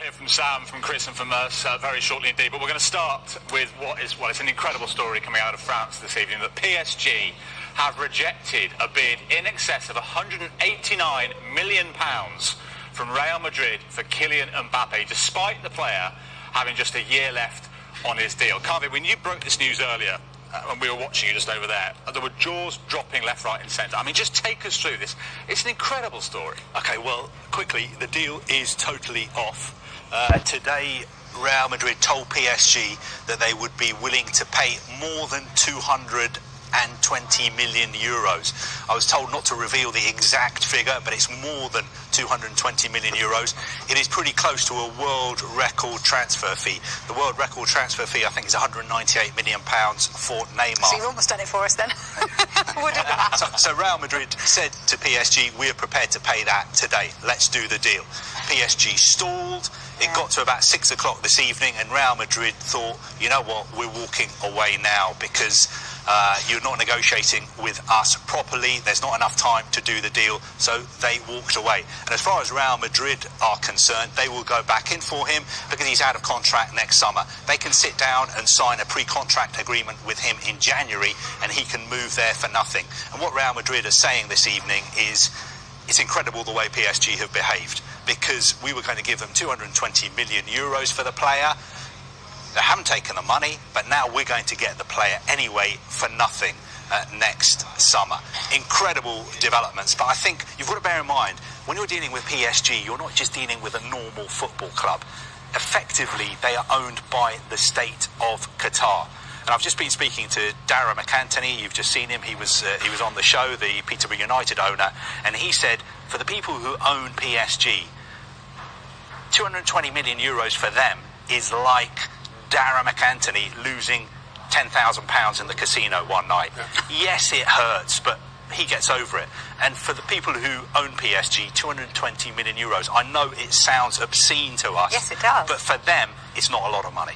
hear from Sam, from Chris and from us very shortly indeed, but we're going to start with it's an incredible story coming out of France this evening, that PSG have rejected a bid in excess of £189 million from Real Madrid for Kylian Mbappe, despite the player having just a year left on his deal. Carvey, when you broke this news earlier, when we were watching you just over there were jaws dropping left, right and centre. I mean, just take us through this. It's an incredible story. OK, well, quickly, the deal is totally off. Today, Real Madrid told PSG that they would be willing to pay more than 220 million euros. I was told not to reveal the exact figure, but it's more than 220 million euros. It is pretty close to a world record transfer fee. The world record transfer fee, I think, is £198 million for Neymar. So you've almost done it for us then. So Real Madrid said to PSG, we're prepared to pay that today. Let's do the deal. PSG stalled. It got to about 6 o'clock this evening, and Real Madrid thought, you know what, we're walking away now because you're not negotiating with us properly. There's not enough time to do the deal, so they walked away. And as far as Real Madrid are concerned, they will go back in for him because he's out of contract next summer. They can sit down and sign a pre-contract agreement with him in January, and he can move there for nothing. And what Real Madrid are saying this evening is, it's incredible the way PSG have behaved, because we were going to give them 220 million euros for the player. They haven't taken the money, but now we're going to get the player anyway for nothing next summer. Incredible developments, but I think you've got to bear in mind, when you're dealing with PSG, you're not just dealing with a normal football club. Effectively, they are owned by the state of Qatar. And I've just been speaking to Darragh McAntony. You've just seen him. He was on the show, the Peterborough United owner, and he said, for the people who own PSG, 220 million euros for them is like Darragh McAntony losing £10,000 in the casino one night. Yes, it hurts, but he gets over it. And for the people who own PSG, 220 million euros, I know it sounds obscene to us. Yes, it does. But for them, it's not a lot of money.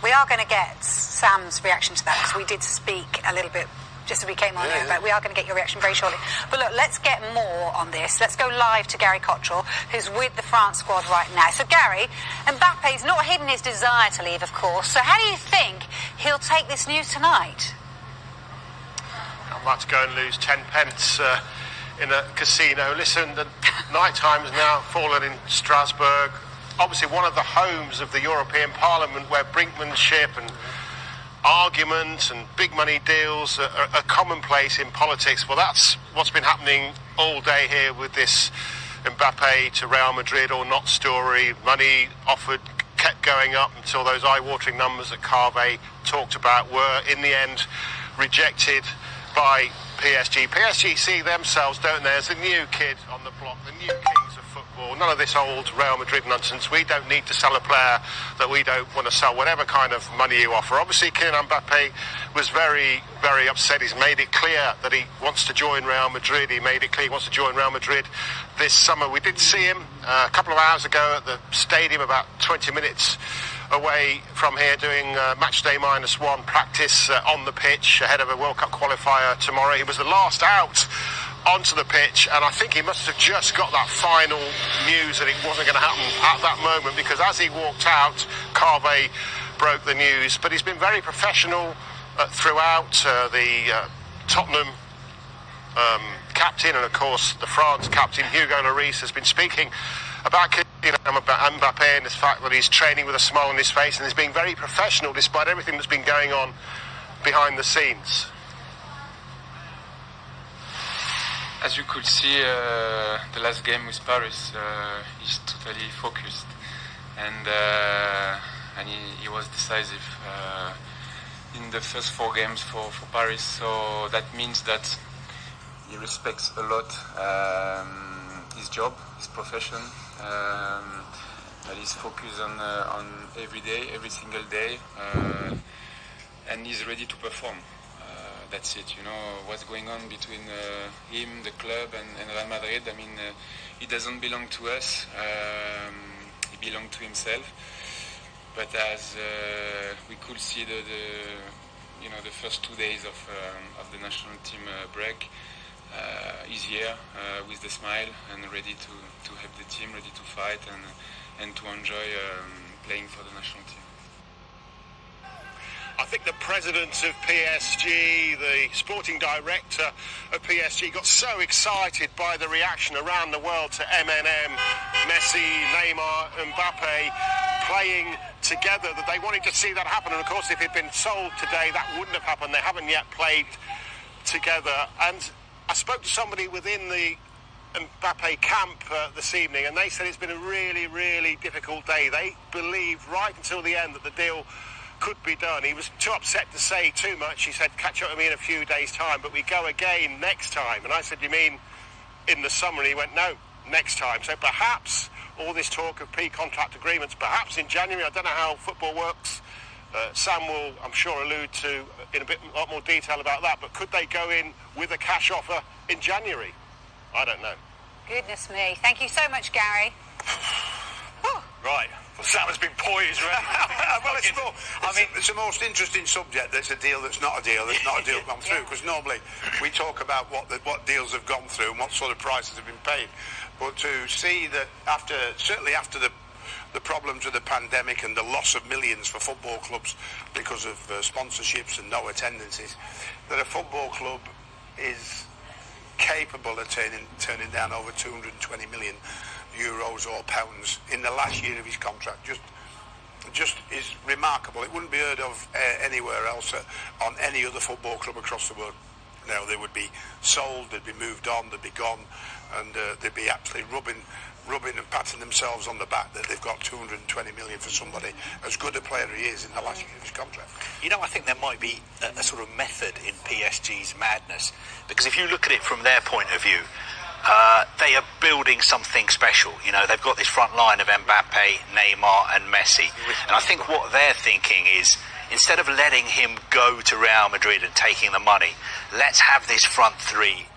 We are going to get Sam's reaction to that, because we did speak a little bit just as we came on here, but we are going to get your reaction very shortly. But look, let's get more on this. Let's go live to Gary Cottrell, who's with the France squad right now. So, Gary, Mbappe's not hidden his desire to leave, of course. So how do you think he'll take this news tonight? I'd like to go and lose 10 pence in a casino. Listen, the night time's now fallen in Strasbourg. Obviously one of the homes of the European Parliament, where brinkmanship and arguments and big money deals are commonplace in politics. Well, that's what's been happening all day here with this Mbappe to Real Madrid or not story. Money offered kept going up until those eye-watering numbers that Carvey talked about were in the end rejected by PSG. PSG see themselves, don't they, as the new kid on the block, the new kings of football. None of this old Real Madrid nonsense. We don't need to sell a player that we don't want to sell, whatever kind of money you offer. Obviously, Kylian Mbappe was very, very upset. He's made it clear that he wants to join Real Madrid. He made it clear he wants to join Real Madrid this summer. We did see him a couple of hours ago at the stadium, about 20 minutes away from here, doing match day -1 practice on the pitch ahead of a World Cup qualifier tomorrow. He was the last out onto the pitch, and I think he must have just got that final news that it wasn't going to happen at that moment, because as he walked out, Carvey broke the news. But he's been very professional throughout. The Tottenham captain, and of course the France captain, Hugo Lloris, has been speaking about Kylian Mbappe and the fact that he's training with a smile on his face, and he's being very professional despite everything that's been going on behind the scenes. As you could see, the last game with Paris, he's totally focused, and he was decisive in the first 4 games for Paris. So that means that he respects a lot his job, his profession, that he's focused on every day, every single day, and he's ready to perform. That's it, you know, what's going on between him, the club, and Real Madrid. I mean, he doesn't belong to us, he belongs to himself. But as we could see the first 2 days of the national team break, is here with the smile and ready to help the team, ready to fight and to enjoy playing for the national team. I think the president of PSG, the sporting director of PSG, got so excited by the reaction around the world to MNM, Messi, Neymar, Mbappe playing together that they wanted to see that happen. And of course, if it had been sold today, that wouldn't have happened. They haven't yet played together. And I spoke to somebody within the Mbappe camp this evening, and they said it's been a really, really difficult day. They believed right until the end that the deal could be done. He was too upset to say too much. He said, catch up with me in a few days' time, but we go again next time. And I said, you mean in the summer? And he went, no, next time. So perhaps all this talk of pre-contract agreements, perhaps in January. I don't know how football works. Sam will, I'm sure, allude to in a lot more detail about that. But could they go in with a cash offer in January? I don't know. Goodness me. Thank you so much, Gary. Right. Well, Sam has been poised, ready. Well, it's the most interesting subject. There's a deal that's not a deal, that's not a deal gone through. Because normally we talk about what deals have gone through and what sort of prices have been paid. But to see that certainly after the problems of the pandemic and the loss of millions for football clubs because of sponsorships and no attendances, that a football club is capable of turning down over 220 million euros or pounds in the last year of his contract just is remarkable. It wouldn't be heard of anywhere else on any other football club across the world. Now they would be sold, they'd be moved on, they'd be gone, and they'd be absolutely rubbing and patting themselves on the back that they've got 220 million for somebody as good a player he is in the last year of his contract. You know, I think there might be a sort of method in PSG's madness, because if you look at it from their point of view, they are building something special. You know, they've got this front line of Mbappe, Neymar and Messi. And I think what they're thinking is, instead of letting him go to Real Madrid and taking the money, let's have this front three